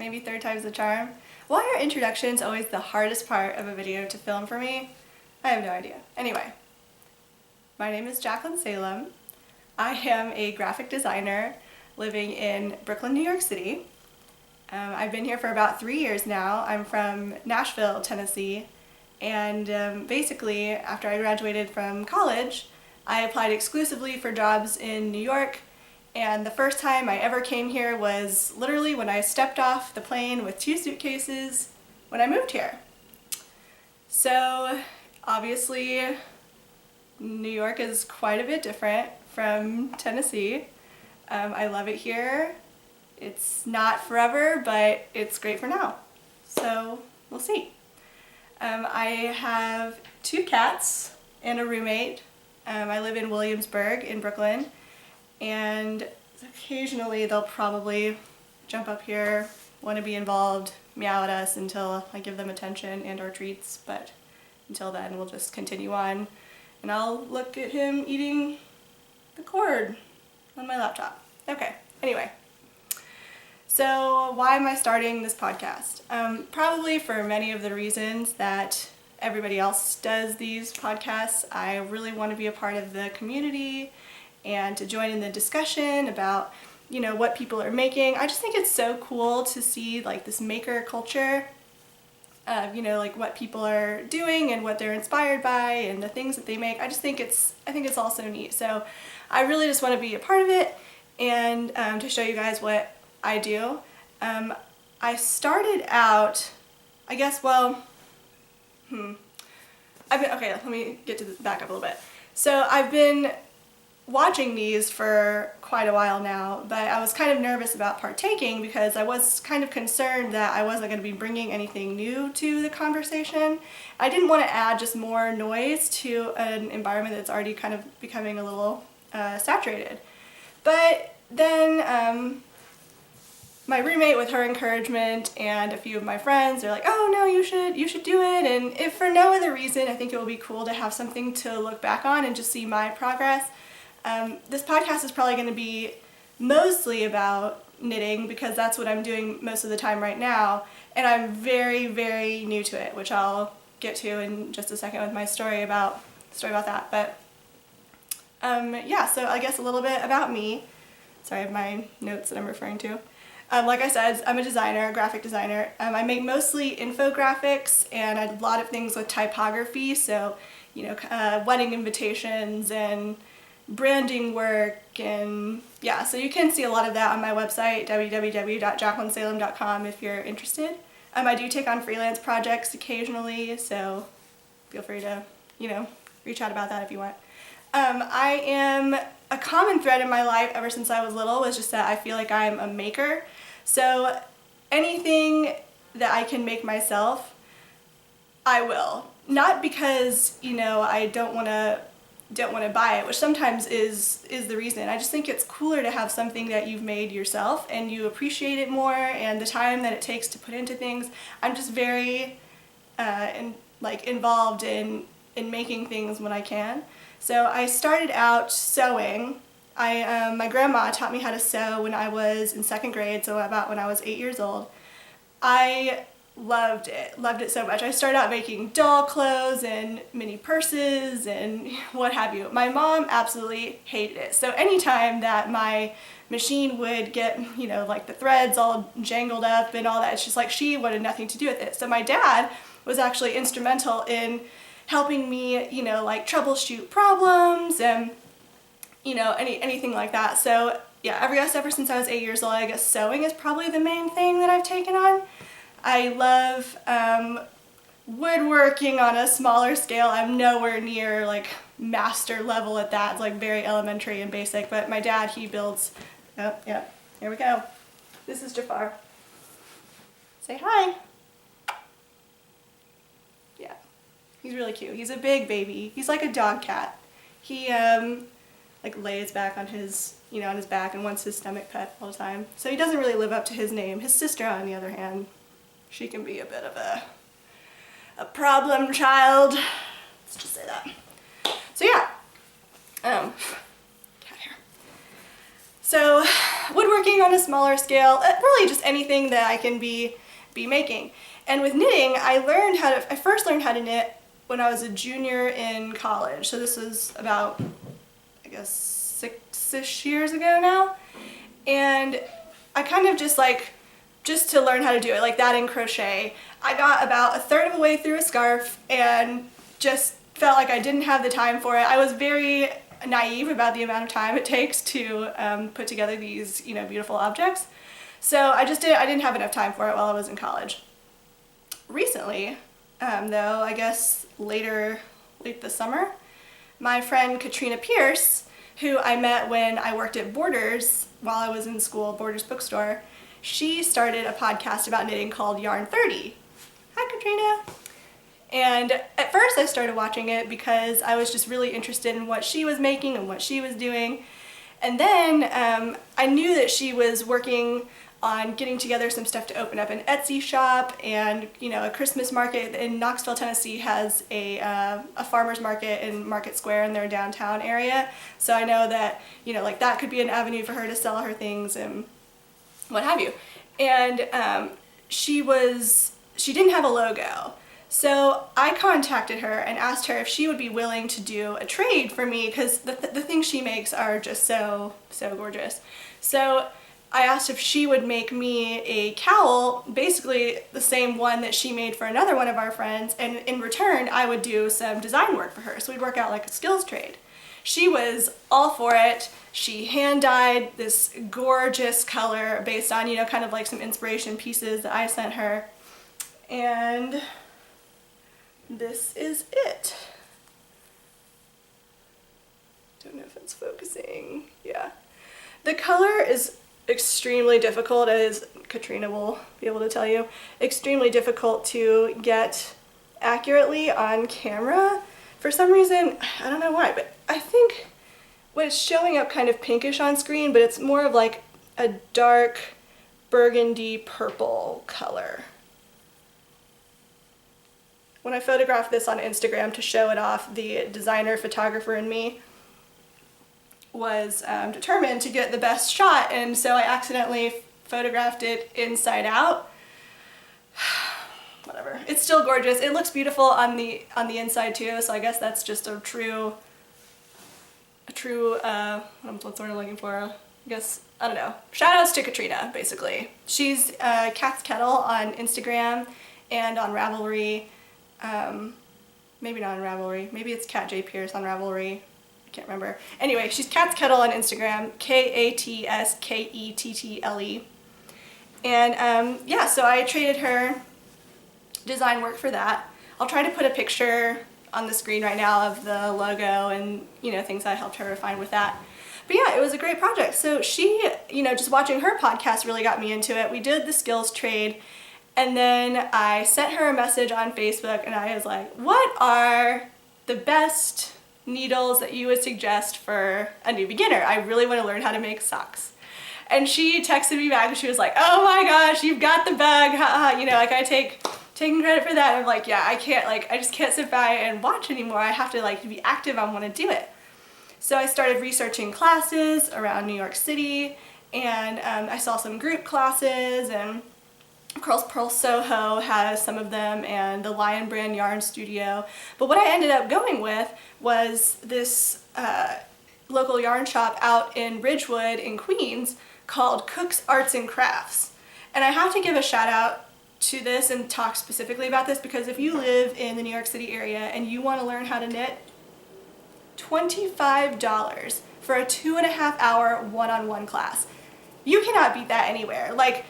maybe third time's the charm. Why are introductions always the hardest part of a video to film for me? I have no idea. Anyway, my name is Jacqueline Salem. I am a graphic designer living in Brooklyn, New York City. I've been here for about 3 years now. I'm from Nashville, Tennessee, and basically after I graduated from college, I applied exclusively for jobs in New York, and the first time I ever came here was literally when I stepped off the plane with 2 suitcases when I moved here. So obviously New York is quite a bit different from Tennessee. I love it here. It's not forever, but it's great for now. So we'll see. I have 2 cats and a roommate. I live in Williamsburg in Brooklyn, and occasionally they'll probably jump up here, want to be involved, meow at us until I give them attention and or treats, but until then we'll just continue on, and I'll look at him eating the cord on my laptop. Okay, anyway. So why am I starting this podcast? Probably for many of the reasons that everybody else does these podcasts. I really want to be a part of the community and to join in the discussion about, you know, what people are making. I just think it's so cool to see like this maker culture of, you know, like what people are doing and what they're inspired by and the things that they make. I think it's all so neat. So I really just want to be a part of it and to show you guys what I do. I started out, I guess, well, okay, let me get to back up a little bit. So I've been watching these for quite a while now, but I was kind of nervous about partaking because I was kind of concerned that I wasn't going to be bringing anything new to the conversation. I didn't want to add just more noise to an environment that's already kind of becoming a little saturated. But then my roommate, with her encouragement, and a few of my friends are like, oh no, you should do it, and if for no other reason, I think it will be cool to have something to look back on and just see my progress. This podcast is probably going to be mostly about knitting because that's what I'm doing most of the time right now, and I'm very, very new to it, which I'll get to in just a second with my story about that. But yeah, so I guess a little bit about me. Sorry, I have my notes that I'm referring to. Like I said, I'm a designer, a graphic designer. I make mostly infographics and a lot of things with typography, so, you know, wedding invitations and branding work, and yeah, so you can see a lot of that on my website, www.jacquelinesalem.com, if you're interested. I do take on freelance projects occasionally, so feel free to, you know, reach out about that if you want. A common thread in my life ever since I was little was just that I feel like I'm a maker. So anything that I can make myself, I will. Not because, you know, I don't want to buy it, which sometimes is the reason. I just think it's cooler to have something that you've made yourself and you appreciate it more, and the time that it takes to put into things. I'm just very involved in making things when I can. So I started out sewing. My grandma taught me how to sew when I was in 2nd grade, so about when I was 8 years old. I loved it so much. I started out making doll clothes and mini purses and what have you. My mom absolutely hated it. So anytime that my machine would get, you know, like the threads all jangled up and all that, it's just like she wanted nothing to do with it. So my dad was actually instrumental in helping me, you know, like troubleshoot problems and, you know, anything like that. So yeah, ever since I was 8 years old, I guess sewing is probably the main thing that I've taken on. I love woodworking on a smaller scale. I'm nowhere near like master level at that. It's like very elementary and basic, but my dad, he builds, oh yeah, here we go. This is Jafar. Say hi. Yeah, he's really cute. He's a big baby. He's like a dog cat. He like lays back on his, you know, on his back and wants his stomach pet all the time. So he doesn't really live up to his name. His sister, on the other hand, she can be a bit of a problem child. Let's just say that. So yeah, cat hair. So woodworking on a smaller scale, really just anything that I can be making. And with knitting, I first learned how to knit when I was a junior in college. So this was about, I guess, 6-ish years ago now. And I kind of just to learn how to do it, like that in crochet. I got about a third of the way through a scarf and just felt like I didn't have the time for it. I was very naive about the amount of time it takes to put together these, beautiful objects. So I didn't have enough time for it while I was in college. Recently, though, I guess late this summer, my friend Katrina Pierce, who I met when I worked at Borders while I was in school, Borders bookstore, she started a podcast about knitting called YarnThirty. Hi, Katrina. And at first I started watching it because I was just really interested in what she was making and what she was doing. And then I knew that she was working on getting together some stuff to open up an Etsy shop, and a Christmas market in Knoxville, Tennessee has a farmer's market in Market Square in their downtown area. So I know that that could be an avenue for her to sell her things and what have you. And she didn't have a logo. So I contacted her and asked her if she would be willing to do a trade for me, because the things she makes are just so gorgeous. So I asked if she would make me a cowl, basically the same one that she made for another one of our friends, and in return I would do some design work for her. So we'd work out like a skills trade. She was all for it. She hand dyed this gorgeous color based on, kind of like some inspiration pieces that I sent her. And this is it. Don't know if it's focusing. Yeah. The color is extremely difficult, as Katrina will be able to tell you, extremely difficult to get accurately on camera. For some reason, I don't know why, but I think it's showing up kind of pinkish on screen, but it's more of like a dark burgundy purple color. When I photographed this on Instagram to show it off, the designer, photographer in me was determined to get the best shot, and so I accidentally photographed it inside out. Whatever. It's still gorgeous. It looks beautiful on the inside too, so I guess that's just a true what's the word I'm looking for? I guess, I don't know. Shout outs to Katrina, basically. She's Cat's Kettle on Instagram and on Ravelry. Maybe not on Ravelry. Maybe it's Cat J Pierce on Ravelry. I can't remember. Anyway, she's Cat's Kettle on Instagram, KATSKETTLE. And yeah, so I traded her design work for that. I'll try to put a picture on the screen right now of the logo and things I helped her find with that. But yeah, it was a great project. So she, just watching her podcast really got me into it. We did the skills trade, and then I sent her a message on Facebook and I was like, what are the best needles that you would suggest for a new beginner? I really want to learn how to make socks. And she texted me back and she was like, oh my gosh, you've got the bug, I taking credit for that. And I'm like, yeah, I just can't sit by and watch anymore. I have to be active. I want to do it. So I started researching classes around New York City, and I saw some group classes, and Curls Pearl Soho has some of them, and the Lion Brand Yarn Studio. But what I ended up going with was this local yarn shop out in Ridgewood in Queens called Cook's Arts and Crafts. And I have to give a shout out to this and talk specifically about this, because if you live in the New York City area and you want to learn how to knit, $25 for a 2.5-hour one-on-one class. You cannot beat that anywhere. Like,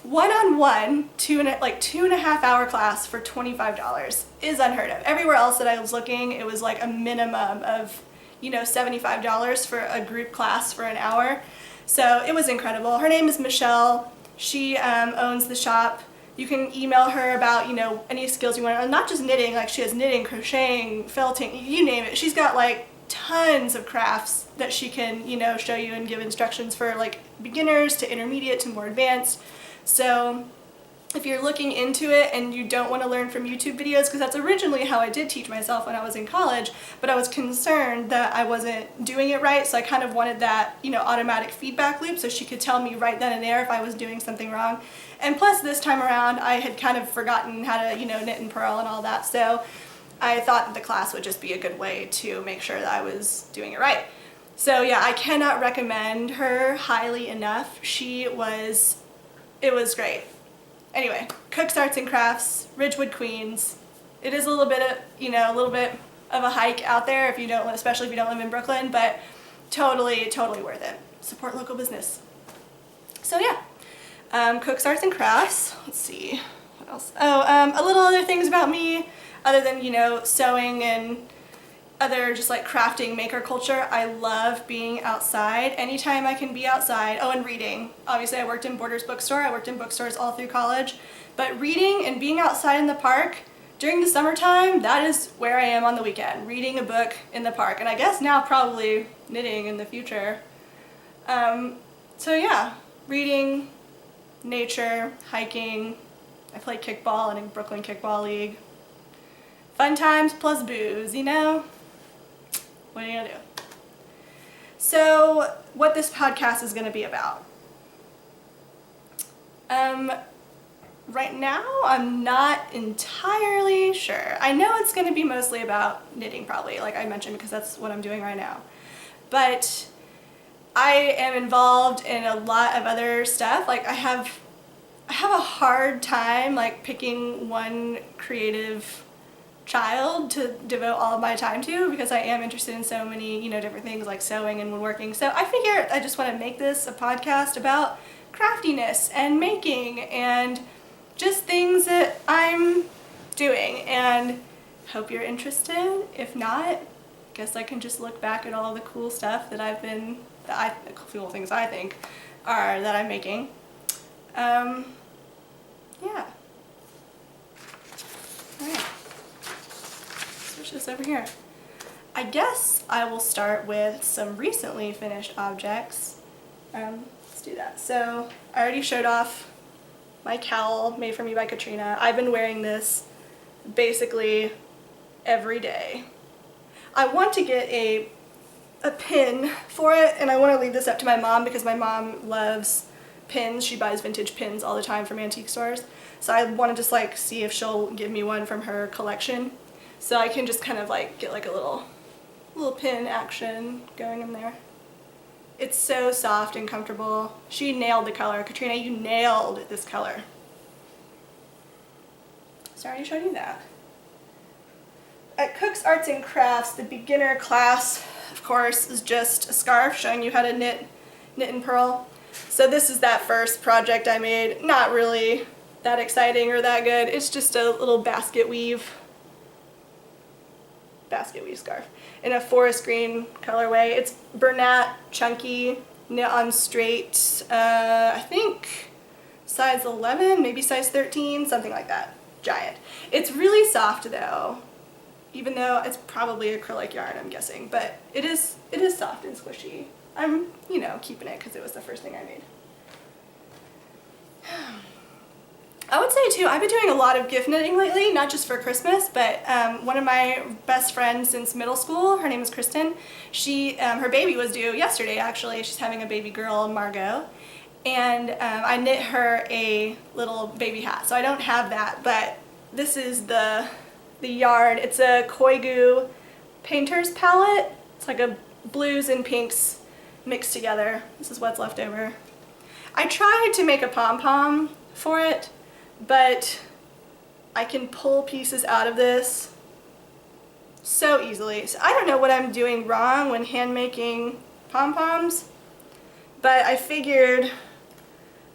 one-on-one, 2.5-hour class for $25 is unheard of. Everywhere else that I was looking, it was like a minimum of, $75 for a group class for an hour. So it was incredible. Her name is Michelle. She owns the shop. You can email her about, any skills you want. Not just knitting, like she has knitting, crocheting, felting, you name it. She's got tons of crafts that she can, show you and give instructions for beginners to intermediate to more advanced. So if you're looking into it and you don't want to learn from YouTube videos, because that's originally how I did teach myself when I was in college, but I was concerned that I wasn't doing it right, so I kind of wanted that, you know, automatic feedback loop so she could tell me right then and there if I was doing something wrong. And plus this time around I had kind of forgotten how to, you know, knit and purl and all that, so I thought that the class would just be a good way to make sure that I was doing it right. So yeah, I cannot recommend her highly enough. It was great. Anyway, Cook's Arts and Crafts, Ridgewood, Queens. It is a little bit of, you know, a little bit of a hike out there if you don't, especially if you don't live in Brooklyn, but totally, totally worth it. Support local business. So yeah, Cook's Arts and Crafts. Let's see, what else? Oh, a little other things about me, other than, you know, sewing and other just like crafting, maker culture. I love being outside anytime I can be outside. Oh, and reading. Obviously I worked in Borders bookstore. I worked in bookstores all through college, but reading and being outside in the park during the summertime, that is where I am on the weekend, reading a book in the park, and I guess now probably knitting in the future. So yeah, reading, nature, hiking. I play kickball in a Brooklyn Kickball League. Fun times plus booze, you know? What are you gonna do? So, what this podcast is gonna be about. Right now, I'm not entirely sure. I know it's gonna be mostly about knitting probably, like I mentioned, because that's what I'm doing right now. But I am involved in a lot of other stuff. Like I have a hard time like picking one creative child to devote all of my time to, because I am interested in so many, you know, different things like sewing and woodworking. So I figure I just want to make this a podcast about craftiness and making and just things that I'm doing, and hope you're interested. If not, I guess I can just look back at all the cool stuff that cool things I think are that I'm making. Yeah. Alright. Switch this over here. I guess I will start with some recently finished objects. Let's do that. So I already showed off my cowl made for me by Katrina. I've been wearing this basically every day. I want to get a pin for it, and I want to leave this up to my mom because my mom loves pins. She buys vintage pins all the time from antique stores. So I want to just like see if she'll give me one from her collection, so I can just kind of like get like a little pin action going in there. It's so soft and comfortable. She nailed the color. Katrina, you nailed this color. So I already showed you that. At Cook's Arts and Crafts, the beginner class, of course, is just a scarf showing you how to knit and purl. So this is that first project I made. Not really that exciting or that good. It's just a little basket weave scarf in a forest green colorway. It's Bernat Chunky, knit on straight, I think size 11, maybe size 13, something like that. Giant. It's really soft though, even though it's probably acrylic yarn, I'm guessing, but it is soft and squishy. I'm, you know, keeping it because it was the first thing I made. I would say too, I've been doing a lot of gift knitting lately, not just for Christmas, but one of my best friends since middle school, her name is Kristen, her baby was due yesterday actually. She's having a baby girl, Margot, and I knit her a little baby hat. So I don't have that, but this is the yarn. It's a Koigu painter's palette. It's like a blues and pinks mixed together. This is what's left over. I tried to make a pom-pom for it, but I can pull pieces out of this so easily. So I don't know what I'm doing wrong when hand making pom-poms, but I figured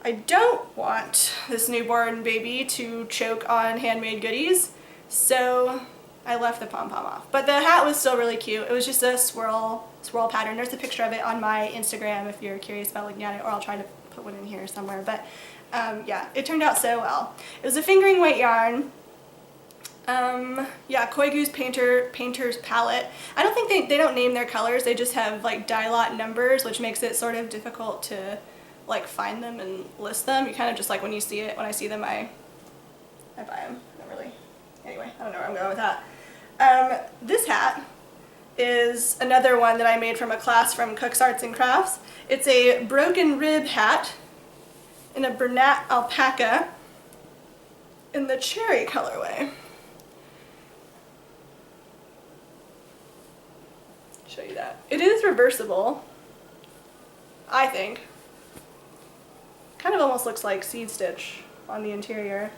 I don't want this newborn baby to choke on handmade goodies, so I left the pom-pom off. But the hat was still really cute. It was just a swirl pattern. There's a picture of it on my Instagram if you're curious about looking at it, or I'll try to put one in here somewhere. But yeah, it turned out so well. It was a fingering weight yarn. Yeah, Koigu's painter's palette. I don't think they don't name their colors. They just have like die lot numbers, which makes it sort of difficult to like find them and list them. You kind of just like when I see them, I I buy them. I don't really, anyway, I don't know where I'm going with that. This hat is another one that I made from a class from Cook's Arts and Crafts. It's a broken rib hat in a Bernat alpaca in the cherry colorway. Show you that. It is reversible, I think. Kind of almost looks like seed stitch on the interior.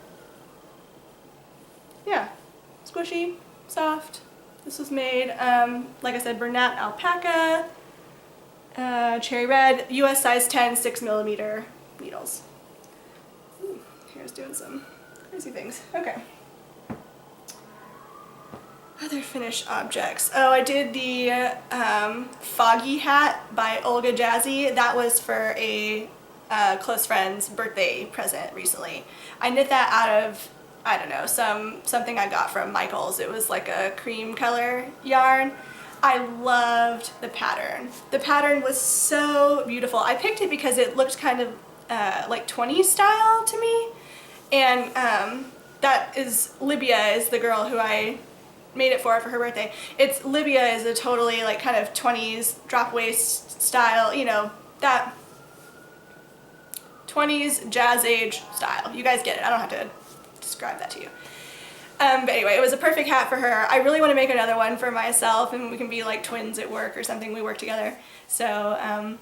Yeah, squishy, soft. This was made, like I said, Bernat alpaca, cherry red, US size 10, 6mm needles. Ooh, here's doing some crazy things. Okay. Other finished objects. Oh, I did the Foggy Hat by Olga Jazzy. That was for a close friend's birthday present recently. I knit that out of, I don't know, something I got from Michael's. It was like a cream color yarn. I loved the pattern. The pattern was so beautiful. I picked it because it looked kind of like 20s style to me. And that is, Libya is the girl who I made it for her birthday. It's, Libya is a totally like kind of 20s drop waist style, you know, that 20s jazz age style. You guys get it. I don't have to describe that to you. But anyway, it was a perfect hat for her. I really want to make another one for myself, and we can be like twins at work or something. We work together. So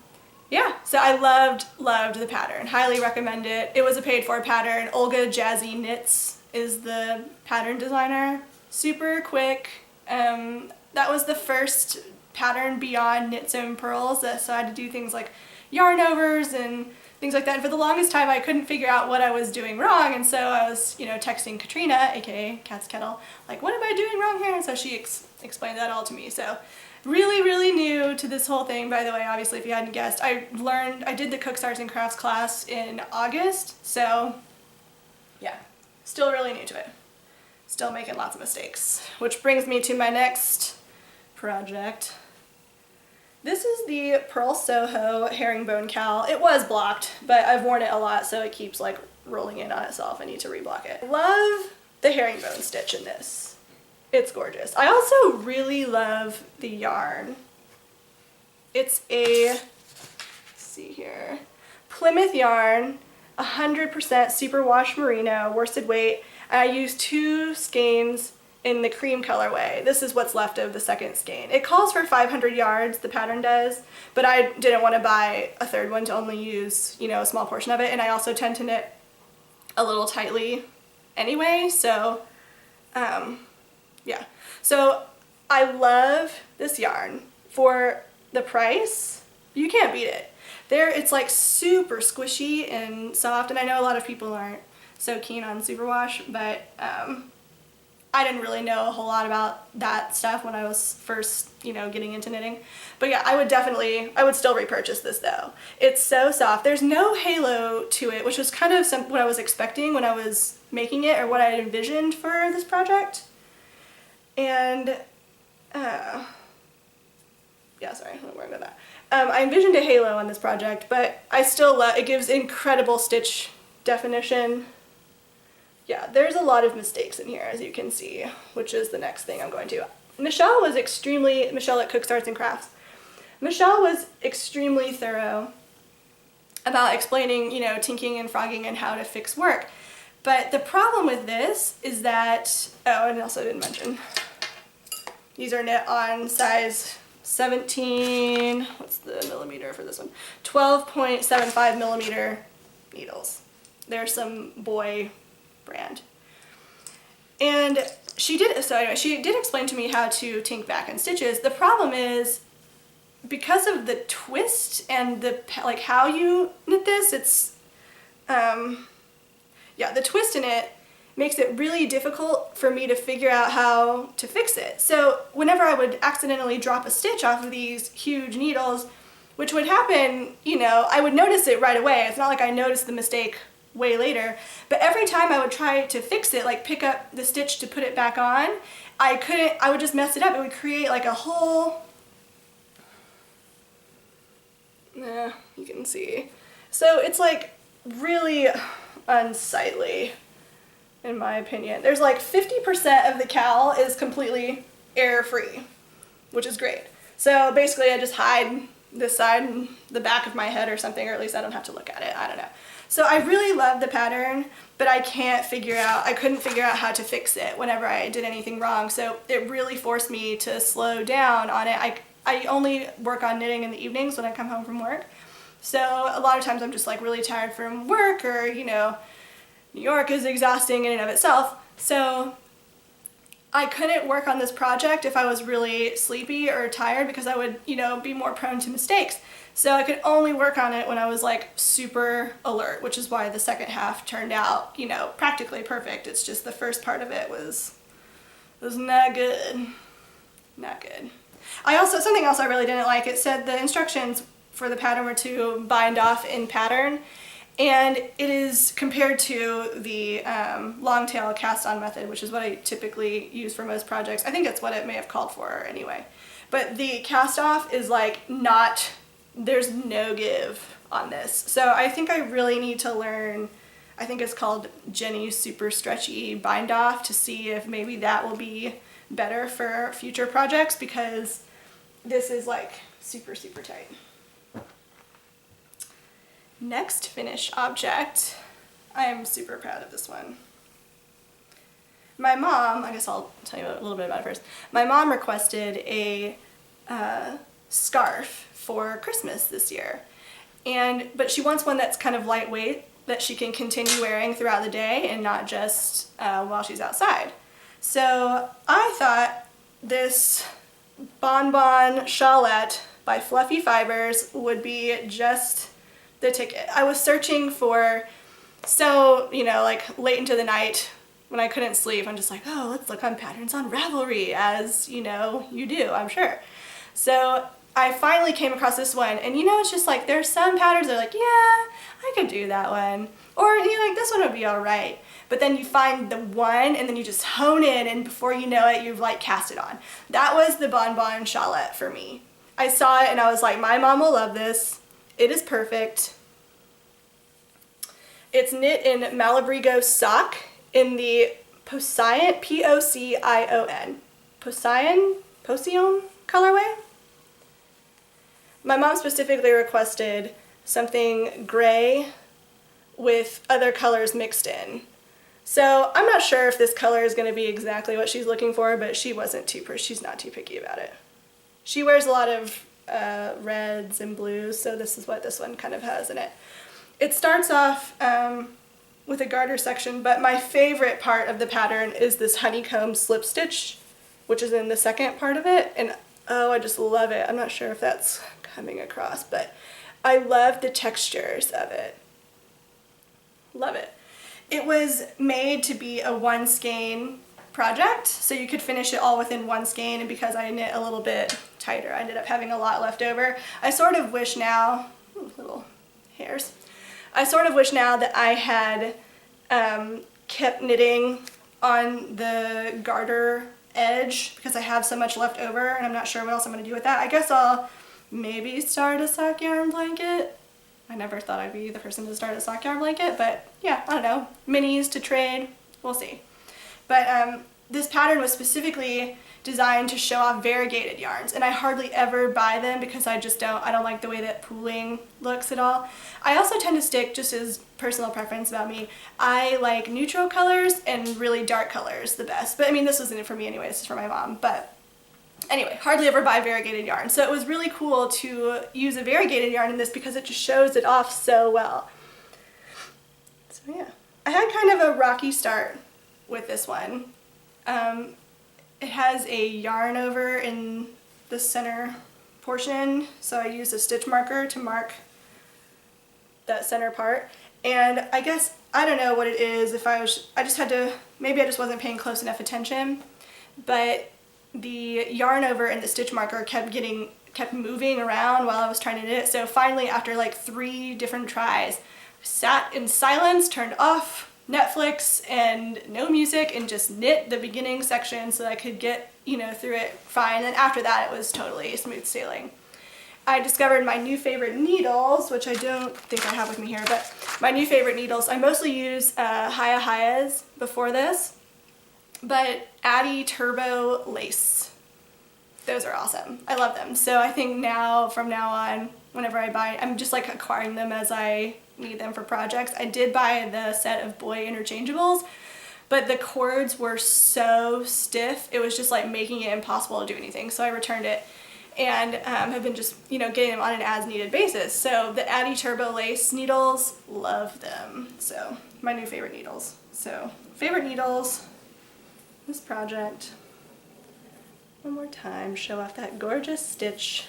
yeah, so I loved the pattern. Highly recommend it. It was a paid for pattern. Olga Jazzy Knits is the pattern designer. Super quick. That was the first pattern beyond knit sewn pearls, so I had to do things like yarn overs and things like that. And for the longest time I couldn't figure out what I was doing wrong, and so I was, you know, texting Katrina, aka Cat's Kettle, like, what am I doing wrong here? And so she explained that all to me. So really new to this whole thing, by the way, obviously, if you hadn't guessed. I did the Cook's Arts and Crafts class in August, so yeah, still really new to it. Still making lots of mistakes. Which brings me to my next project. This is the Pearl Soho Herringbone Cowl. It was blocked, but I've worn it a lot, so it keeps like rolling in on itself. I need to reblock it. Love the herringbone stitch in this. It's gorgeous. I also really love the yarn. It's a, let's see here, Plymouth yarn, 100% superwash merino, worsted weight. And I used 2 skeins in the cream colorway. This is what's left of the second skein. It calls for 500 yards, the pattern does, but I didn't want to buy a third one to only use, you know, a small portion of it, and I also tend to knit a little tightly anyway, so yeah. So I love this yarn. For the price, you can't beat it. It's like super squishy and soft, and I know a lot of people aren't so keen on superwash, but I didn't really know a whole lot about that stuff when I was first, you know, getting into knitting. But yeah, I would still repurchase this though. It's so soft. There's no halo to it, which was kind of what I was expecting when I was making it, or what I had envisioned for this project. And yeah, sorry, I don't know where I'm going with that. I envisioned a halo on this project, but I still love it. Gives incredible stitch definition. Yeah, there's a lot of mistakes in here, as you can see, which is the next thing I'm going to. Michelle at Cook's Arts and Crafts. Michelle was extremely thorough about explaining, you know, tinking and frogging and how to fix work. But the problem with this is that, oh, and also didn't mention, these are knit on size 17, what's the millimeter for this one? 12.75 millimeter needles. They're some boy brand. And she did explain to me how to tink back in stitches. The problem is, because of the twist and the, like, how you knit this, it's, yeah, the twist in it makes it really difficult for me to figure out how to fix it. So whenever I would accidentally drop a stitch off of these huge needles, which would happen, you know, I would notice it right away. It's not like I noticed the mistake way later, but every time I would try to fix it, like pick up the stitch to put it back on, I would just mess it up. It would create like a whole, you can see. So it's like really unsightly. in my opinion. There's like 50% of the cowl is completely air-free, which is great. So basically I just hide this side and the back of my head or something, or at least I don't have to look at it. I don't know. So I really love the pattern, but I couldn't figure out how to fix it whenever I did anything wrong. So it really forced me to slow down on it. I only work on knitting in the evenings when I come home from work. So a lot of times I'm just like really tired from work, or, you know, New York is exhausting in and of itself. So I couldn't work on this project if I was really sleepy or tired, because I would, you know, be more prone to mistakes. So I could only work on it when I was like super alert, which is why the second half turned out, you know, practically perfect. It's just the first part of it was not good. Not good. Something else I really didn't like, it said the instructions for the pattern were to bind off in pattern, and it is compared to the long tail cast on method, which is what I typically use for most projects. I think it's what it may have called for anyway. But the cast off is like there's no give on this. So I think I really need to learn, I think it's called Jenny's Super Stretchy Bind Off, to see if maybe that will be better for future projects, because this is like super, super tight. Next finished object, I am super proud of this one. My mom, I guess I'll tell you a little bit about it first. My mom requested a scarf for Christmas this year, but she wants one that's kind of lightweight, that she can continue wearing throughout the day and not just while she's outside. So I thought this Bonbon Shawlette by Fluffy Fibres would be just the ticket. I was searching for, you know, like late into the night when I couldn't sleep, I'm just like, oh, let's look on patterns on Ravelry, as you know you do, I'm sure. So I finally came across this one, and you know, it's just like there's some patterns that are like, yeah, I could do that one, or you know, like this one would be all right. But then you find the one, and then you just hone in, and before you know it, you've like cast it on. That was the Bonbon Shawlette for me. I saw it and I was like, my mom will love this. It is perfect. It's knit in Malabrigo sock in the Pocion, P-O-C-I-O-N, Pocion colorway. My mom specifically requested something gray with other colors mixed in. So I'm not sure if this color is going to be exactly what she's looking for, but she's not too picky about it. She wears a lot of reds and blues, so this is what this one kind of has in it. It starts off with a garter section, but my favorite part of the pattern is this honeycomb slip stitch, which is in the second part of it, and oh, I just love it. I'm not sure if that's coming across, but I love the textures of it. Love it. It was made to be a one skein project, so you could finish it all within one skein, and because I knit a little bit tighter, I ended up having a lot left over. I sort of wish now, little hairs, I sort of wish now that I had kept knitting on the garter edge, because I have so much left over and I'm not sure what else I'm going to do with that. I guess I'll maybe start a sock yarn blanket. I never thought I'd be the person to start a sock yarn blanket, but yeah, I don't know. Minis to trade, we'll see. But this pattern was specifically designed to show off variegated yarns, and I hardly ever buy them because I don't like the way that pooling looks at all. I also tend to stick, just as personal preference about me, I like neutral colors and really dark colors the best. But I mean, this wasn't for me anyway, this is for my mom. But anyway, hardly ever buy variegated yarn. So it was really cool to use a variegated yarn in this because it just shows it off so well. So yeah, I had kind of a rocky start with this one. It has a yarn over in the center portion, so I used a stitch marker to mark that center part. And I guess, I don't know what it is, maybe I just wasn't paying close enough attention, but the yarn over and the stitch marker kept moving around while I was trying to knit it. So finally, after like 3 different tries, I sat in silence, turned off Netflix and no music, and just knit the beginning section so that I could get, through it fine. And after that, it was totally smooth sailing. I discovered my new favorite needles, which I don't think I have with me here, but my new favorite needles. I mostly use Hayahayas before this, but Addy Turbo Lace. Those are awesome. I love them. So I think now, from now on, whenever I buy, I'm just like acquiring them as I need them for projects. I did buy the set of boy interchangeables, but the cords were so stiff, it was just like making it impossible to do anything. So I returned it and have been just, you know, getting them on an as needed basis. So the Addy Turbo Lace needles, love them. So my new favorite needles. So favorite needles, this project. One more time, show off that gorgeous stitch.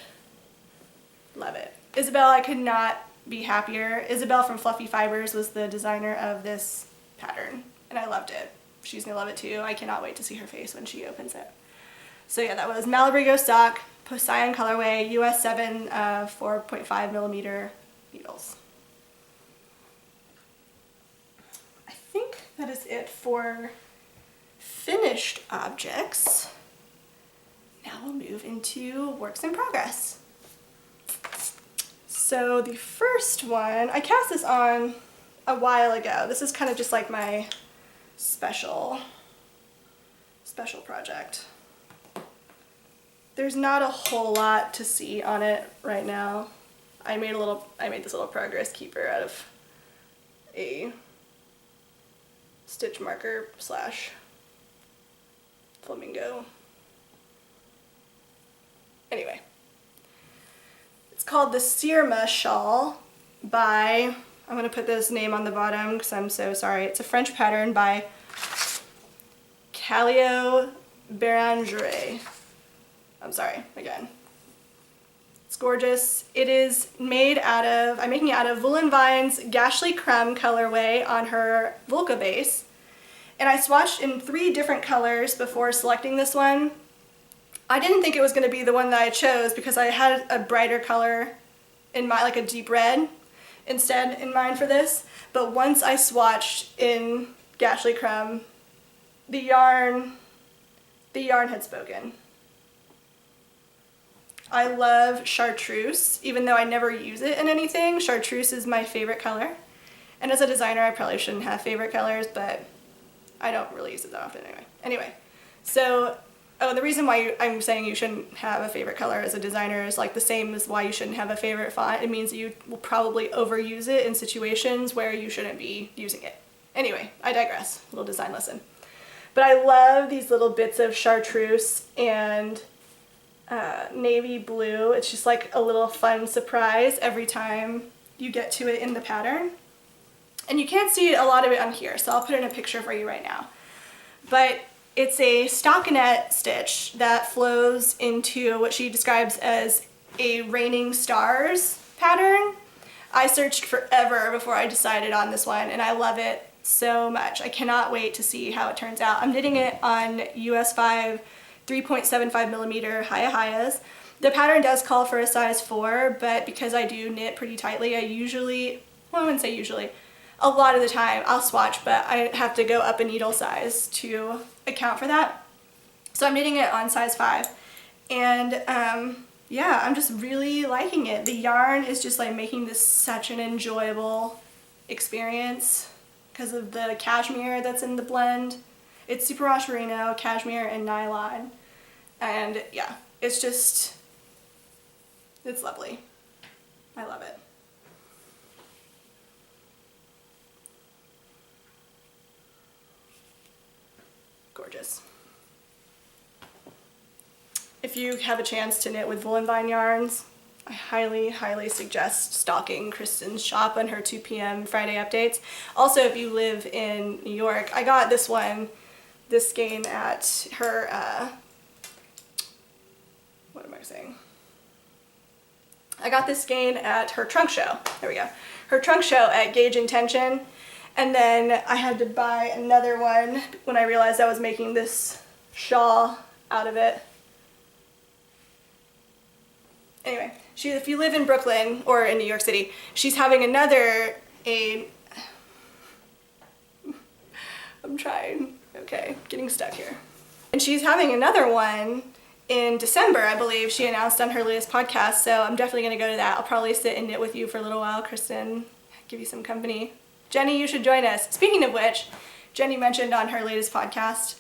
Love it. Isabel, I could not be happier. Isabel from Fluffy Fibres was the designer of this pattern, and I loved it. She's gonna love it too. I cannot wait to see her face when she opens it. So yeah, that was Malabrigo stock, Pocion colorway, US 7 4.5 millimeter needles. I think that is it for finished objects. Now we'll move into works in progress. So the first one, I cast this on a while ago. This is kind of just like my special project. There's not a whole lot to see on it right now. I made this little progress keeper out of a stitch marker slash flamingo. Anyway, it's called the Syrma Shawl by, I'm going to put this name on the bottom because I'm so sorry. It's a French pattern by Cailliau Berangere. I'm sorry, again. It's gorgeous. It is made out of, I'm making it out of Voolenvine's Gashlycrumb colorway on her wolke base. And I swatched in 3 different colors before selecting this one. I didn't think it was going to be the one that I chose because I had a brighter color in mind, like a deep red instead in mind for this. But once I swatched in Gashlycrumb, the yarn had spoken. I love chartreuse, even though I never use it in anything. Chartreuse is my favorite color. And as a designer, I probably shouldn't have favorite colors, but I don't really use it that often anyway. Anyway, so, oh, the reason why I'm saying you shouldn't have a favorite color as a designer is like the same as why you shouldn't have a favorite font. It means that you will probably overuse it in situations where you shouldn't be using it. Anyway, I digress. A little design lesson. But I love these little bits of chartreuse and navy blue. It's just like a little fun surprise every time you get to it in the pattern. And you can't see a lot of it on here, so I'll put in a picture for you right now. But it's a stockinette stitch that flows into what she describes as a raining stars pattern. I searched forever before I decided on this one, and I love it so much. I cannot wait to see how it turns out. I'm knitting it on US 5 3.75 millimeter Hayahayas. The pattern does call for a size 4, but because I do knit pretty tightly, I usually, well, I wouldn't say usually, a lot of the time I'll swatch, but I have to go up a needle size to account for that. So I'm knitting it on size 5, and yeah, I'm just really liking it. The yarn is just like making this such an enjoyable experience because of the cashmere that's in the blend. It's superwash merino, cashmere, and nylon, and yeah, it's just, it's lovely. I love it. Gorgeous. If you have a chance to knit with Voolenvine Yarns, I highly, highly suggest stalking Kristen's shop on her 2 p.m. Friday updates. Also, if you live in New York, I got this skein at her, what am I saying? I got this skein at her trunk show. There we go. Her trunk show at Gauge Intention. And then I had to buy another one when I realized I was making this shawl out of it. Anyway, if you live in Brooklyn or in New York City, she's having I'm trying. Okay, getting stuck here. And she's having another one in December, I believe, she announced on her latest podcast, so I'm definitely going to go to that. I'll probably sit and knit with you for a little while, Kristen, give you some company. Jenny, you should join us. Speaking of which, Jenny mentioned on her latest podcast,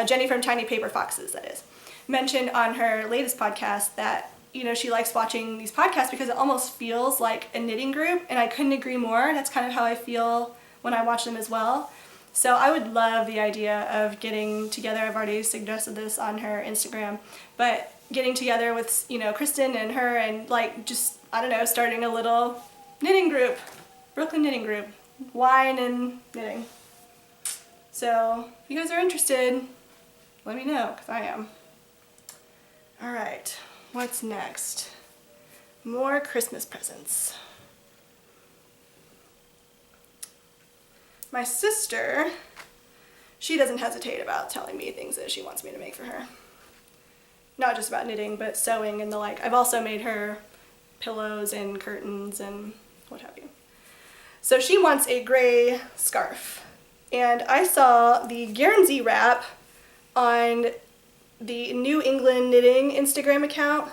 Jenny from Tiny Paper Foxes, that is, mentioned on her latest podcast that, you know, she likes watching these podcasts because it almost feels like a knitting group, and I couldn't agree more. That's kind of how I feel when I watch them as well. So I would love the idea of getting together. I've already suggested this on her Instagram, but getting together with, you know, Kristen and her and like just, I don't know, starting a little knitting group, Brooklyn knitting group, wine and knitting. So if you guys are interested, let me know, because I am. All right, what's next? More Christmas presents. My sister, she doesn't hesitate about telling me things that she wants me to make for her. Not just about knitting, but sewing and the like. I've also made her pillows and curtains and what have you. So she wants a gray scarf. And I saw the Guernsey wrap on the New England Knitting Instagram account.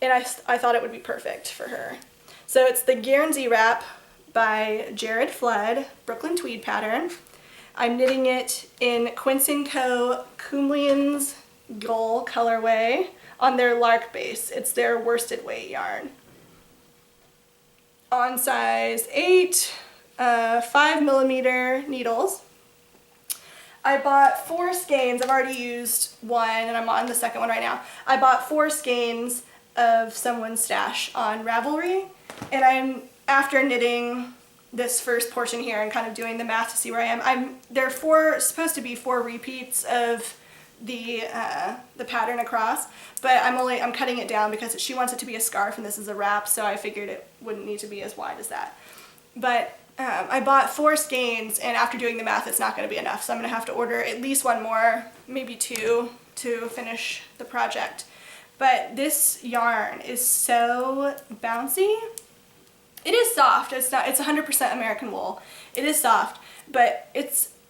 And I thought it would be perfect for her. So it's the Guernsey wrap by Jared Flood, Brooklyn tweed pattern. I'm knitting it in Quinte Co Kumlian's Gold colorway on their Lark base. It's their worsted weight yarn. On size 8, 5mm needles. I bought 4 skeins. I've already used one and I'm on the second one right now. I bought 4 skeins of someone's stash on Ravelry, and I'm after knitting this first portion here and kind of doing the math to see where I am. There are supposed to be 4 repeats of the pattern across, but I'm cutting it down because she wants it to be a scarf and this is a wrap, so I figured it wouldn't need to be as wide as that. But I bought 4 skeins, and after doing the math, it's not going to be enough, so I'm going to have to order at least 1 more, maybe 2, to finish the project. But this yarn is so bouncy. It is soft. It's 100% American wool. It is soft, but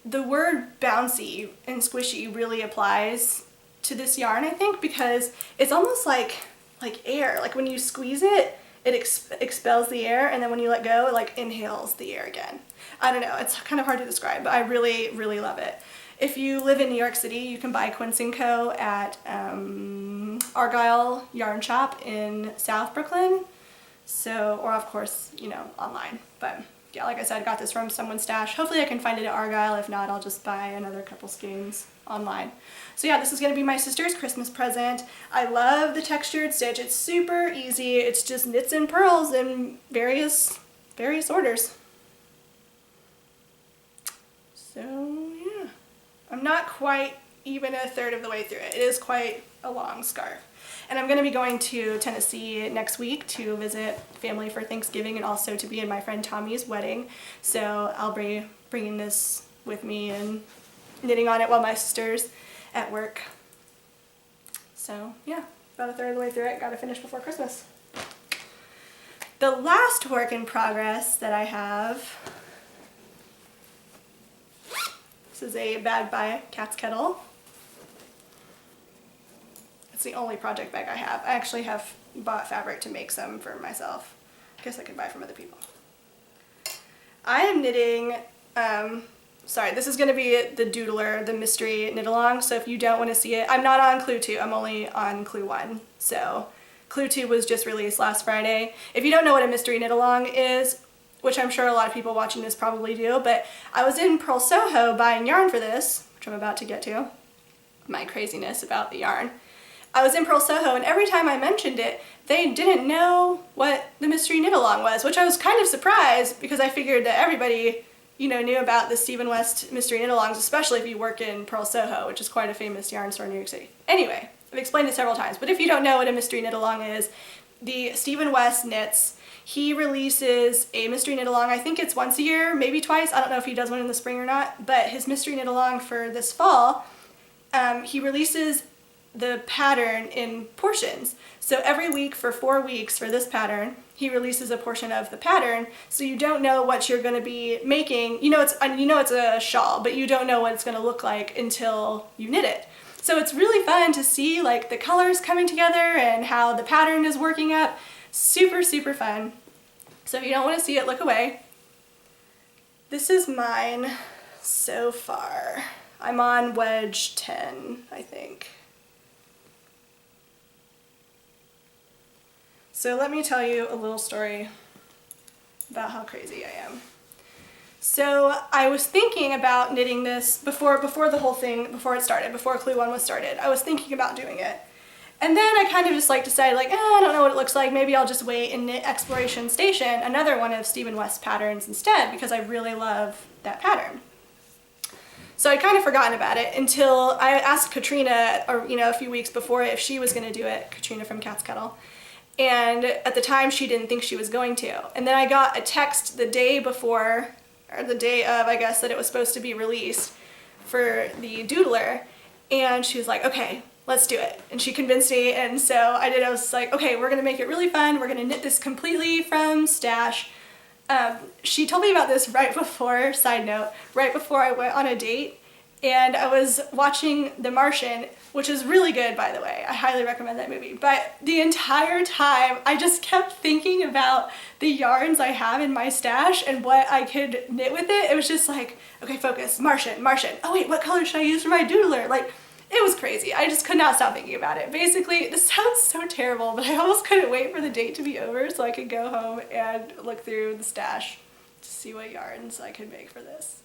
the word bouncy and squishy really applies to this yarn, I think, because it's almost like air. Like when you squeeze it, it expels the air, and then when you let go, it like inhales the air again. I don't know. It's kind of hard to describe, but I really, really love it. If you live in New York City, you can buy Quinte Co at Argyle Yarn Shop in South Brooklyn. So, or of course, you know, online. But yeah, like I said, I got this from someone's stash. Hopefully I can find it at Argyle. If not, I'll just buy another couple skeins online. So yeah, this is going to be my sister's Christmas present. I love the textured stitch. It's super easy. It's just knits and purls in various orders. So yeah, I'm not quite even a third of the way through it. It is quite a long scarf. And I'm going to be going to Tennessee next week to visit family for Thanksgiving and also to be in my friend Tommy's wedding. So I'll be bringing this with me and knitting on it while my sister's at work. So yeah, about a third of the way through it. Got to finish before Christmas. The last work in progress that I have, this is a bag by Cat's Kettle. It's the only project bag I have. I actually have bought fabric to make some for myself. I guess I could buy from other people. I am knitting, sorry, this is going to be the Doodler, the mystery knit along, so if you don't want to see it, I'm not on Clue 2, I'm only on Clue 1. So Clue 2 was just released last Friday. If you don't know what a mystery knit along is, which I'm sure a lot of people watching this probably do, but I was in Pearl Soho buying yarn for this, which I'm about to get to, my craziness about the yarn. I was in Pearl Soho, and every time I mentioned it, they didn't know what the mystery knit along was, which I was kind of surprised because I figured that everybody, you know, knew about the Stephen West mystery knit alongs, especially if you work in Pearl Soho, which is quite a famous yarn store in New York City. Anyway, I've explained it several times, but if you don't know what a mystery knit along is, the Stephen West knits, he releases a mystery knit along, I think it's once a year, maybe twice, I don't know if he does one in the spring or not, but his mystery knit along for this fall, he releases the pattern in portions. So every week for 4 weeks for this pattern, he releases a portion of the pattern, so you don't know what you're going to be making. You know it's a shawl, but you don't know what it's going to look like until you knit it. So it's really fun to see like the colors coming together and how the pattern is working up. Super, super fun. So if you don't want to see it, look away. This is mine so far. I'm on wedge 10, I think. So let me tell you a little story about how crazy I am. So I was thinking about knitting this before the whole thing, before it started, before Clue 1 was started. I was thinking about doing it. And then I kind of just like decided like, I don't know what it looks like. Maybe I'll just wait and knit Exploration Station, another one of Stephen West's patterns instead, because I really love that pattern. So I'd kind of forgotten about it until I asked Katrina, or a few weeks before, if she was going to do it, Katrina from Cat's Kettle. And at the time she didn't think she was going to. And then I got a text the day before, or the day of, I guess, that it was supposed to be released for the doodler. And she was like, okay, let's do it. And she convinced me, and so I did. I was like, okay, we're gonna make it really fun. We're gonna knit this completely from stash. She told me about this right before, side note, right before I went on a date. And I was watching The Martian, which is really good, by the way. I highly recommend that movie. But the entire time, I just kept thinking about the yarns I have in my stash and what I could knit with it. It was just like, okay, focus, Martian, Martian. Oh wait, what color should I use for my doodler? Like, it was crazy. I just could not stop thinking about it. Basically, this sounds so terrible, but I almost couldn't wait for the date to be over so I could go home and look through the stash to see what yarns I could make for this.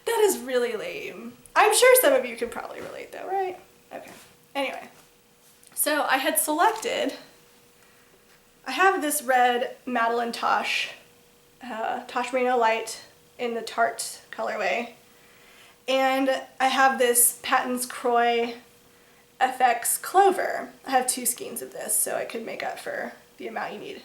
That is really lame. I'm sure some of you can probably relate though, right? Okay. Anyway, so I had selected, I have this red Madeline Tosh, Tosh Merino Light in the Tarte colorway. And I have this Patton's Croix FX Clover. I have 2 skeins of this, so I could make up for the amount you need.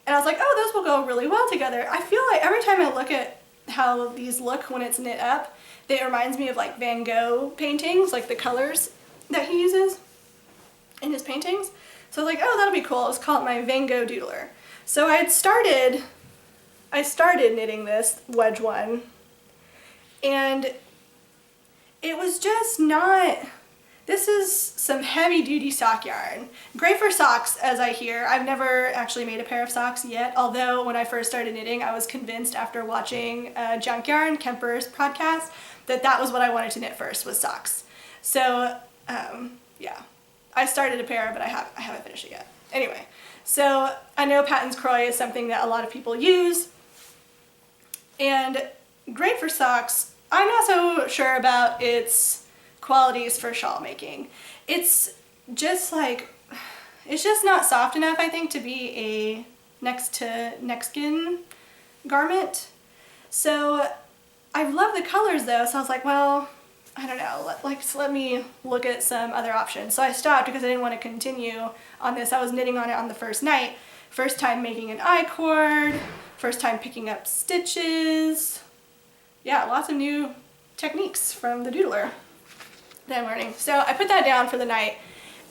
And I was like, oh, those will go really well together. I feel like every time I look at how these look when it's knit up, it reminds me of like Van Gogh paintings, like the colors that he uses in his paintings. So I was like, oh, that'll be cool. Let's call it my Van Gogh Doodler. So I started knitting this wedge 1, and it was just not, this is some heavy duty sock yarn. Great for socks, as I hear. I've never actually made a pair of socks yet, although when I first started knitting, I was convinced after watching Junk Yarn, Kemper's podcast, that that was what I wanted to knit first, was socks. So, yeah. I started a pair, but I haven't finished it yet. Anyway, so I know Patton's Croix is something that a lot of people use, and great for socks. I'm not so sure about its qualities for shawl making. It's just like, it's just not soft enough, I think, to be a next to neckskin garment. So I love the colors though, so I was like, well, I don't know, let me look at some other options. So I stopped because I didn't want to continue on this. I was knitting on it on the first night. First time making an I-cord, first time picking up stitches. Yeah, lots of new techniques from the doodler that I'm learning. So I put that down for the night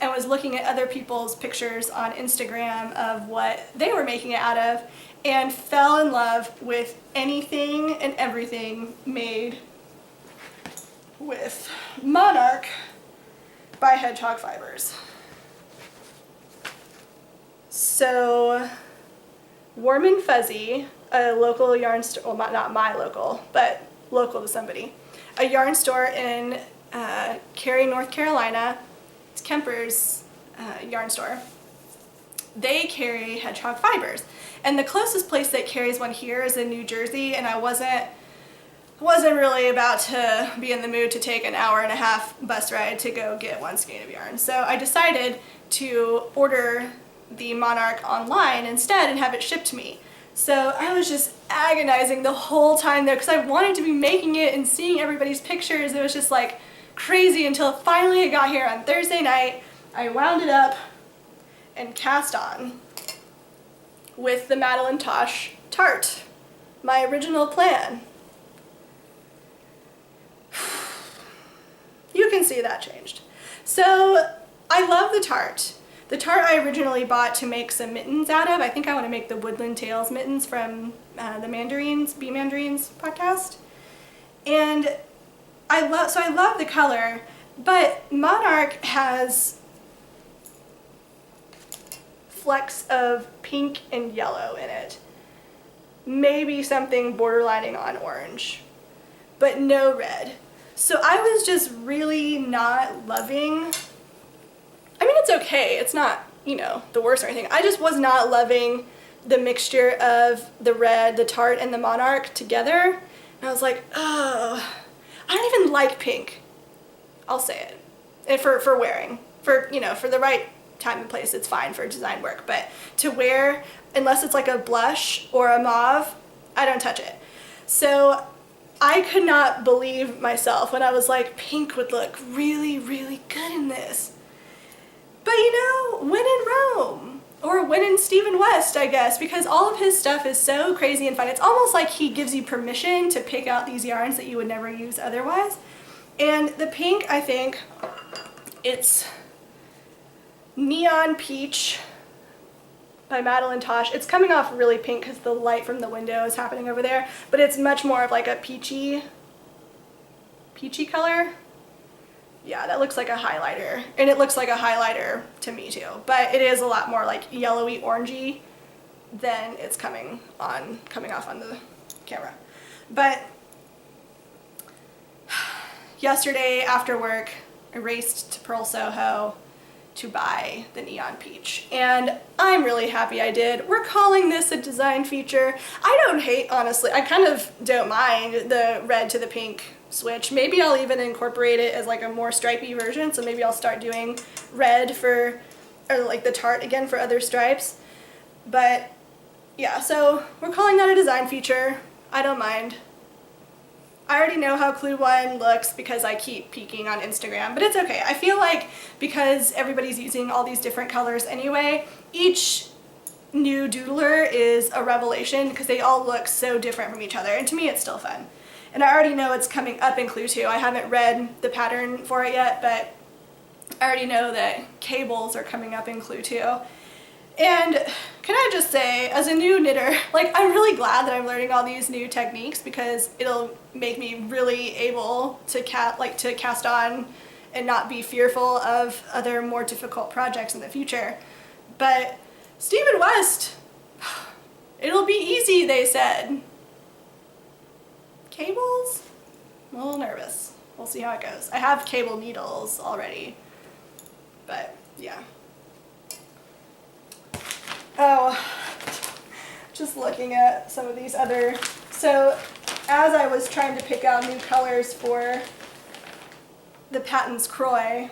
and was looking at other people's pictures on Instagram of what they were making it out of, and fell in love with anything and everything made with Monarch by Hedgehog Fibres. So Warm and Fuzzy, a local yarn store, well, not my local, but local to somebody, a yarn store in Cary, North Carolina. It's Kemper's yarn store. They carry Hedgehog Fibres, and the closest place that carries one here is in New Jersey, and I wasn't really about to be in the mood to take an hour-and-a-half bus ride to go get 1 skein of yarn. So I decided to order the Monarch online instead and have it shipped to me. So I was just agonizing the whole time there because I wanted to be making it and seeing everybody's pictures. It was just like crazy until finally it got here on Thursday night. I wound it up and cast on with the Madeline Tosh Tarte, my original plan. You can see that changed. So I love the Tarte. The Tarte I originally bought to make some mittens out of. I think I want to make the Woodland Tales mittens from the Bee Mandarins podcast. And I love the color. But Monarch has flecks of pink and yellow in it. Maybe something borderlining on orange, but no red. So I was just really not loving, I mean, it's okay. It's not, you know, the worst or anything. I just was not loving the mixture of the red, the tart, and the Monarch together. And I was like, oh, I don't even like pink. I'll say it. And for wearing, for, you know, for the right time and place, it's fine for design work. But to wear, unless it's like a blush or a mauve, I don't touch it. So I could not believe myself when I was like, pink would look really, really good in this. But you know, when in Rome, or when in Stephen West, I guess, because all of his stuff is so crazy and fun. It's almost like he gives you permission to pick out these yarns that you would never use otherwise. And the pink, I think, it's Neon Peach by Madeline Tosh. It's coming off really pink because the light from the window is happening over there, but it's much more of like a peachy color. Yeah, that looks like a highlighter, and it looks like a highlighter to me too, but it is a lot more like yellowy orangey than it's coming off on the camera. But yesterday after work, I raced to Pearl Soho to buy the Neon Peach, and I'm really happy I did. We're calling this a design feature. I don't hate, honestly. I kind of don't mind the red to the pink switch. Maybe I'll even incorporate it as like a more stripy version, so maybe I'll start doing red for, or like the tart again for other stripes. But yeah, so we're calling that a design feature. I don't mind. I already know how Clue One looks because I keep peeking on Instagram, but it's okay. I feel like because everybody's using all these different colors anyway, each new doodler is a revelation because they all look so different from each other, and to me it's still fun. And I already know it's coming up in Clue 2. I haven't read the pattern for it yet, but I already know that cables are coming up in Clue 2. And can I just say, as a new knitter, like, I'm really glad that I'm learning all these new techniques because it'll make me really able to cast on and not be fearful of other more difficult projects in the future. But Stephen West, it'll be easy, they said. Cables? I'm a little nervous. We'll see how it goes. I have cable needles already, but yeah. Oh, just looking at some of these other, so as I was trying to pick out new colors for the Patton's Croy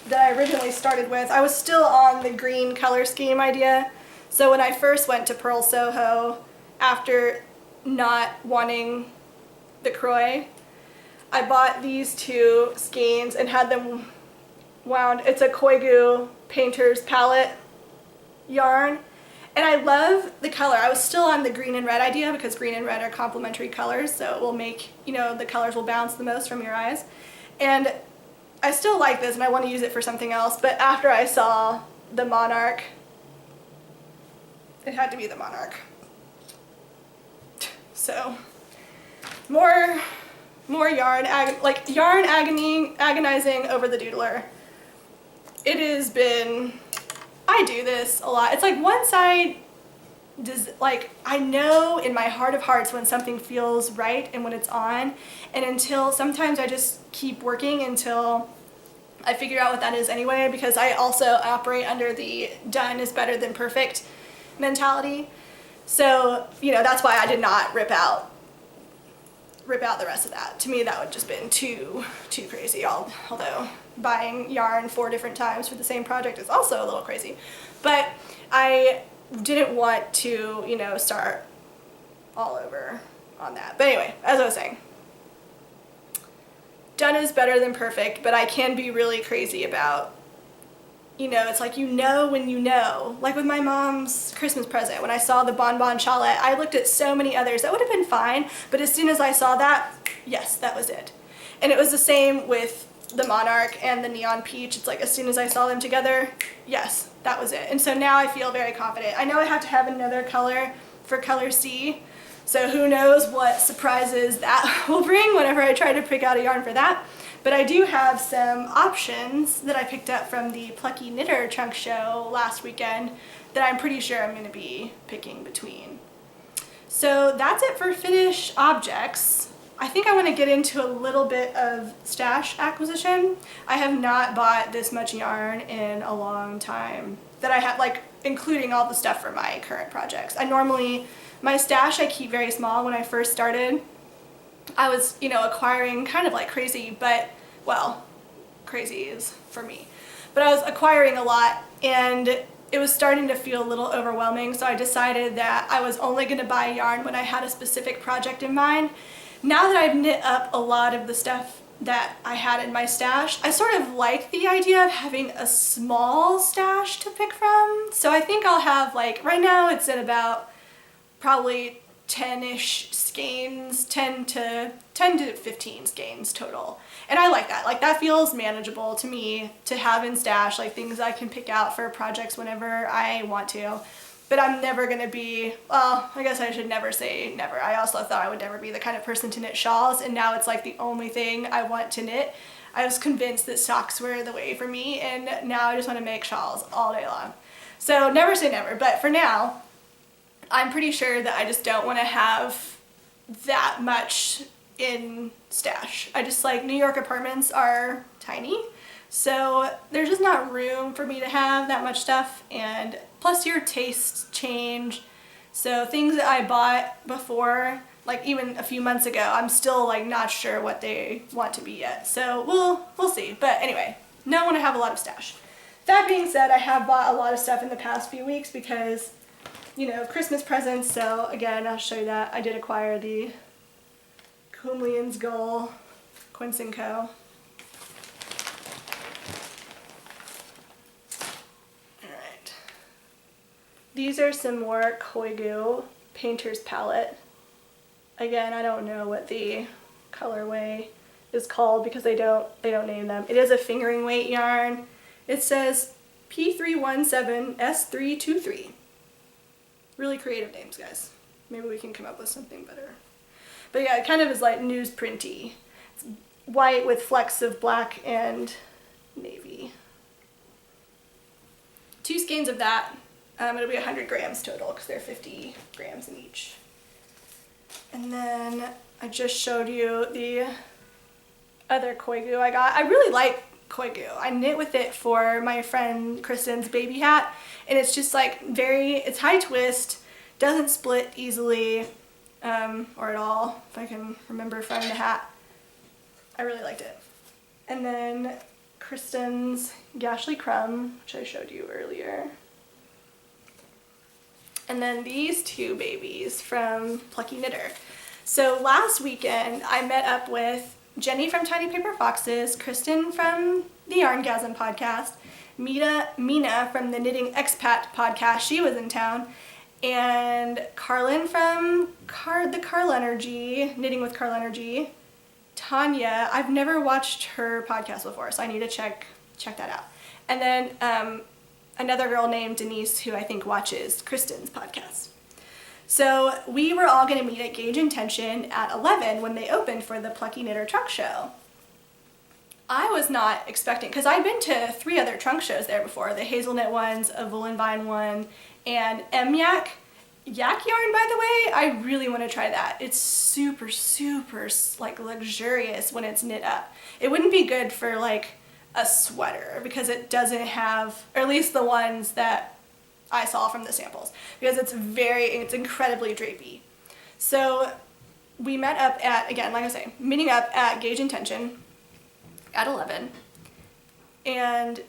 that I originally started with, I was still on the green color scheme idea. So when I first went to Pearl Soho, after not wanting the Croy, I bought these two skeins and had them wound. It's a Koigu Painter's Palette yarn, and I love the color. I was still on the green and red idea because green and red are complementary colors, so it will make, you know, the colors will bounce the most from your eyes. And I still like this and I want to use it for something else, but after I saw the Monarch, it had to be the Monarch. So more yarn, agonizing over the doodler. It has been, I do this a lot. It's like one side does, like, I know in my heart of hearts when something feels right and when it's on, and until sometimes I just keep working until I figure out what that is anyway, because I also operate under the done is better than perfect mentality. So, you know, that's why I did not rip out the rest of that. To me, that would just been too crazy, although buying yarn 4 different times for the same project is also a little crazy. But I didn't want to, you know, start all over on that. But anyway, as I was saying, done is better than perfect, but I can be really crazy about, you know, it's like, you know when you know. Like with my mom's Christmas present, when I saw the Bonbon Shawlette, I looked at so many others that would have been fine, but as soon as I saw that, yes, that was it. And it was the same with the Monarch and the Neon Peach. It's like, as soon as I saw them together, yes, that was it. And so now I feel very confident. I know I have to have another color for color C, So who knows what surprises that will bring whenever I try to pick out a yarn for that. But I do have some options that I picked up from the Plucky Knitter Trunk Show last weekend that I'm pretty sure I'm going to be picking between. So that's it for finished objects. I think I want to get into a little bit of stash acquisition. I have not bought this much yarn in a long time that I have, like, including all the stuff for my current projects. My stash I keep very small. When I first started, I was, acquiring kind of like crazy, but, well, crazy is for me. But I was acquiring a lot, and it was starting to feel a little overwhelming, so I decided that I was only going to buy yarn when I had a specific project in mind. Now that I've knit up a lot of the stuff that I had in my stash, I sort of like the idea of having a small stash to pick from. So I think I'll have, like, right now it's at about probably 10-ish skeins, 10 to 15 skeins total. And I like that. Like, that feels manageable to me to have in stash, like things I can pick out for projects whenever I want to. But I'm never going to be, well, I guess I should never say never. I also thought I would never be the kind of person to knit shawls, and now it's like the only thing I want to knit. I was convinced that socks were the way for me, and now I just want to make shawls all day long. So never say never, but for now, I'm pretty sure that I just don't want to have that much in stash. I just, like, New York apartments are tiny, so there's just not room for me to have that much stuff, and plus your tastes change. So things that I bought before, like even a few months ago, I'm still, like, not sure what they want to be yet. So we'll see. But anyway, now I want to have a lot of stash. That being said, I have bought a lot of stuff in the past few weeks because, Christmas presents. So again, I'll show you that. I did acquire the Kumlian's Goal Quinte Co. Alright. These are some more Koigu Painter's Palette. Again, I don't know what the colorway is called because they don't name them. It is a fingering weight yarn. It says P317S323. Really creative names, guys. Maybe we can come up with something better. But yeah, it kind of is like newsprinty. It's white with flecks of black and navy. 2 skeins of that. It'll be 100 grams total because they're 50 grams in each. And then I just showed you the other Koigu I got. I really like Koigu. I knit with it for my friend Kristen's baby hat, and it's just like it's high twist, doesn't split easily, or at all, if I can remember from the hat. I really liked it. And then Kristen's Gashlycrumb, which I showed you earlier. And then these 2 babies from Plucky Knitter. So last weekend I met up with Jenny from Tiny Paper Foxes, Kristen from the YarnGasm podcast, Mina from the Knitting Expat podcast, she was in town, and Carlin from the Carl Energy, Knitting with Carl Energy, Tanya. I've never watched her podcast before, so I need to check that out. And then another girl named Denise, who I think watches Kristen's podcast. So we were all going to meet at Gauge Intention at 11 when they opened for the Plucky Knitter Trunk Show. I was not expecting, because I'd been to 3 other trunk shows there before, the Hazelnut ones, a Voolenvine one, and Yak yarn, by the way. I really want to try that. It's super, super, like, luxurious when it's knit up. It wouldn't be good for, like, a sweater because it doesn't have, or at least the ones that I saw from the samples, because it's incredibly drapey. So we met up at, again, like I say, meeting up at Gauge Intention at 11, and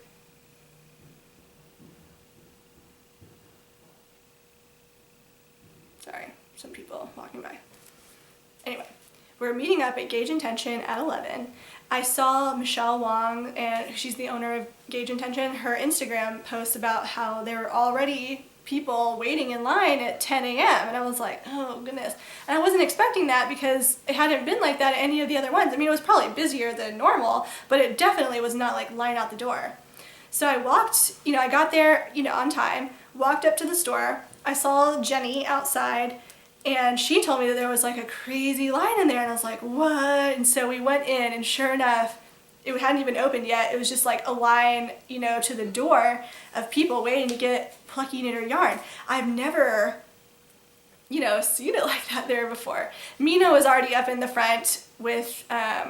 sorry, some people walking by. Anyway, we're meeting up at Gauge Intention at 11. I saw Michelle Wong, and she's the owner of Gauge Intention, her Instagram post about how there were already people waiting in line at 10 a.m. And I was like, oh goodness. And I wasn't expecting that because it hadn't been like that at any of the other ones. I mean, it was probably busier than normal, but it definitely was not like line out the door. So I walked, I got there, on time, walked up to the store. I saw Jenny outside, And she told me that there was like a crazy line in there, and I was like, what? And so we went in, and sure enough, it hadn't even opened yet. It was just like a line, you know, to the door of people waiting to get plucky knitter yarn. I've never, you know, seen it like that there before. Mina was already up in the front with I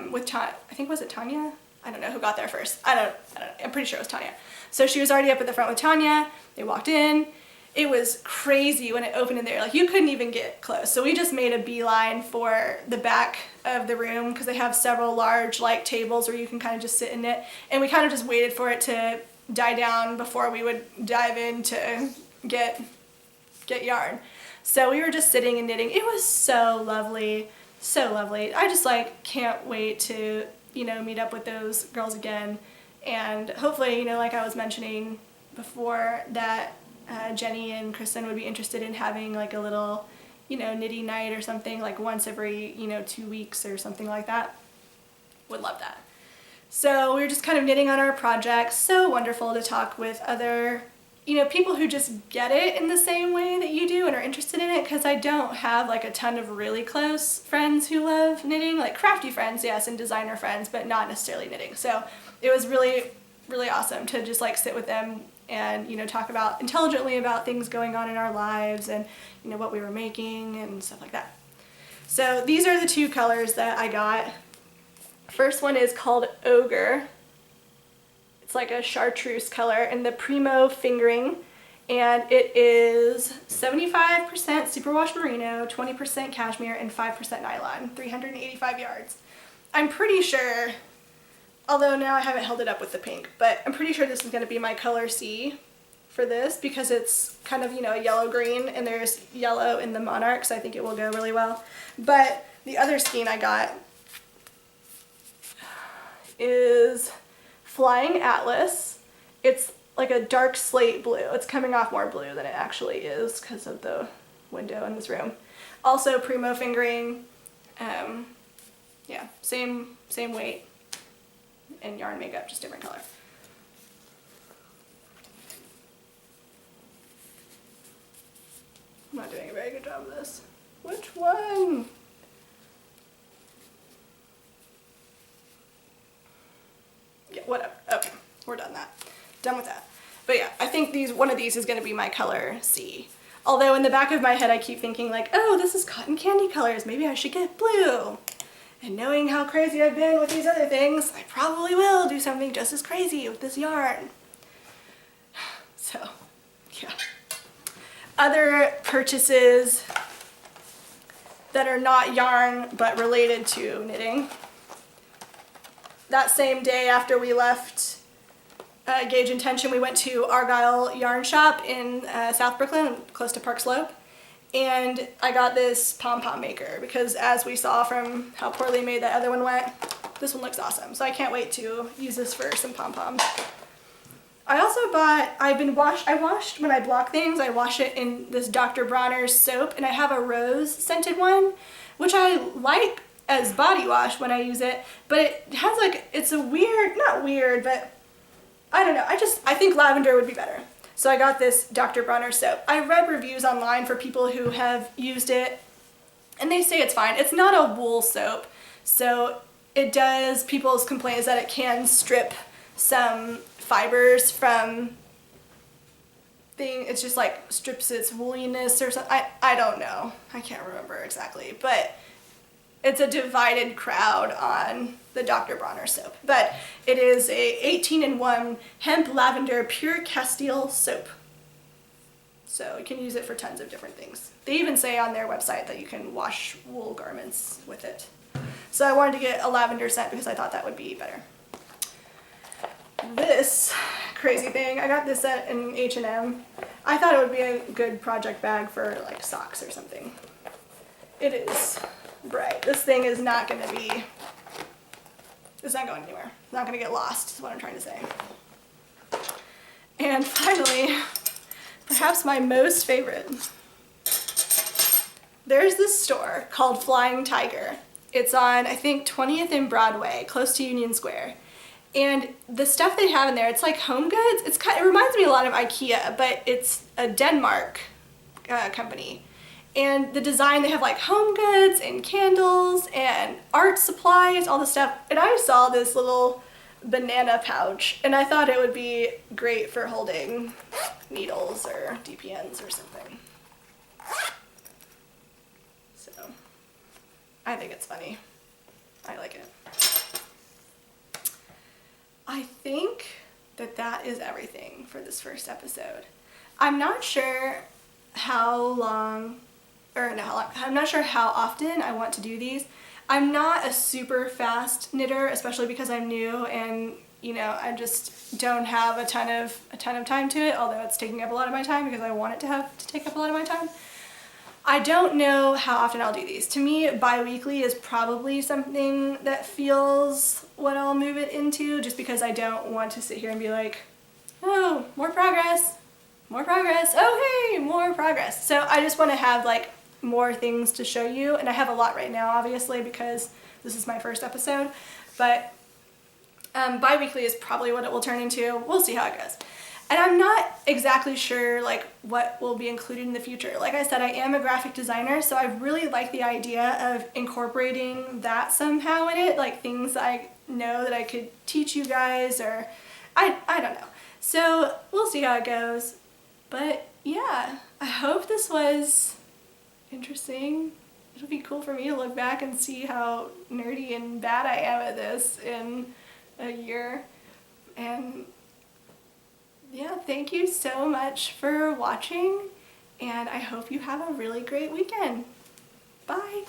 think, was it Tanya? I don't know who got there first. I don't know. I'm pretty sure it was Tanya. So she was already up at the front with Tanya. They walked in. It was crazy when it opened in there. Like, you couldn't even get close. So we just made a beeline for the back of the room because they have several large like tables where you can kind of just sit and knit. And we kind of just waited for it to die down before we would dive in to get yarn. So we were just sitting and knitting. It was so lovely, so lovely. I just like can't wait to, you know, meet up with those girls again. And hopefully, you know, like I was mentioning before, that Jenny and Kristen would be interested in having like a little, you know, knitting night or something, like once every, you know, 2 weeks or something like that. Would love that. So we were just kind of knitting on our project. So wonderful to talk with other, you know, people who just get it in the same way that you do and are interested in it, because I don't have like a ton of really close friends who love knitting, like crafty friends, yes, and designer friends, but not necessarily knitting. So it was really, really awesome to just like sit with them and, you know, talk about intelligently about things going on in our lives and, you know, what we were making and stuff like that. So these are the two colors that I got. First one is called Ogre. It's like a chartreuse color in the Primo fingering, and it is 75% superwash merino, 20% cashmere, and 5% nylon, 385 yards. I'm pretty sure, although now I haven't held it up with the pink, but I'm pretty sure this is going to be my color C for this because it's kind of, you know, a yellow-green, and there's yellow in the Monarch, so I think it will go really well. But the other skein I got is Flying Atlas. It's like a dark slate blue. It's coming off more blue than it actually is because of the window in this room. Also Primo fingering, yeah, same weight and yarn makeup, just different color. I'm not doing a very good job of this. Which one? Yeah, whatever. Okay, we're done with that. But yeah, I think one of these is going to be my color C. Although in the back of my head I keep thinking like, oh, this is cotton candy colors, maybe I should get blue. And knowing how crazy I've been with these other things, I probably will do something just as crazy with this yarn. So, yeah. Other purchases that are not yarn but related to knitting. That same day after we left Gauge and Tension, we went to Argyle Yarn Shop in South Brooklyn, close to Park Slope. And I got this Pom-Pom Maker because, as we saw from how poorly made that other one went, this one looks awesome. So I can't wait to use this for some pom-poms. I also bought, I washed, when I block things, I wash it in this Dr. Bronner's soap, and I have a rose scented one, which I like as body wash when I use it, but it has like, it's a weird, not weird, but I don't know, I think lavender would be better. So I got this Dr. Bronner soap. I read reviews online for people who have used it, and they say it's fine. It's not a wool soap, so it does, people's complaint is that it can strip some fibers from it's just like strips its wooliness or something. I don't know. I can't remember exactly, but it's a divided crowd on the Dr. Bronner soap. But it is a 18-in-1 hemp lavender pure Castile soap. So you can use it for tons of different things. They even say on their website that you can wash wool garments with it. So I wanted to get a lavender scent because I thought that would be better. This crazy thing, I got this at an H&M. I thought it would be a good project bag for like socks or something. It is bright. This thing is not going to be, it's not going anywhere. It's not going to get lost, is what I'm trying to say. And finally, perhaps my most favorite. There's this store called Flying Tiger. It's on, I think, 20th and Broadway, close to Union Square. And the stuff they have in there, it's like home goods. It reminds me a lot of IKEA, but it's a Denmark company. And the design, they have like home goods and candles and art supplies, all this stuff. And I saw this little banana pouch and I thought it would be great for holding needles or DPNs or something. So I think it's funny. I like it. I think that is everything for this first episode. I'm not sure how long, or not how long, I'm not sure how often I want to do these. I'm not a super fast knitter, especially because I'm new and, you know, I just don't have a ton of time to it, although it's taking up a lot of my time because I want it to take up a lot of my time. I don't know how often I'll do these. To me, bi-weekly is probably something that feels what I'll move it into, just because I don't want to sit here and be like, oh, more progress, oh hey, more progress. So I just want to have like more things to show you, and I have a lot right now, obviously, because this is my first episode, but bi-weekly is probably what it will turn into. We'll see how it goes. And I'm not exactly sure like what will be included in the future. Like I said, I am a graphic designer, so I really like the idea of incorporating that somehow in it, like things that I know that I could teach you guys, or I don't know. So we'll see how it goes. But yeah, I hope this was interesting. It'll be cool for me to look back and see how nerdy and bad I am at this in a year. And yeah, thank you so much for watching, and I hope you have a really great weekend. Bye!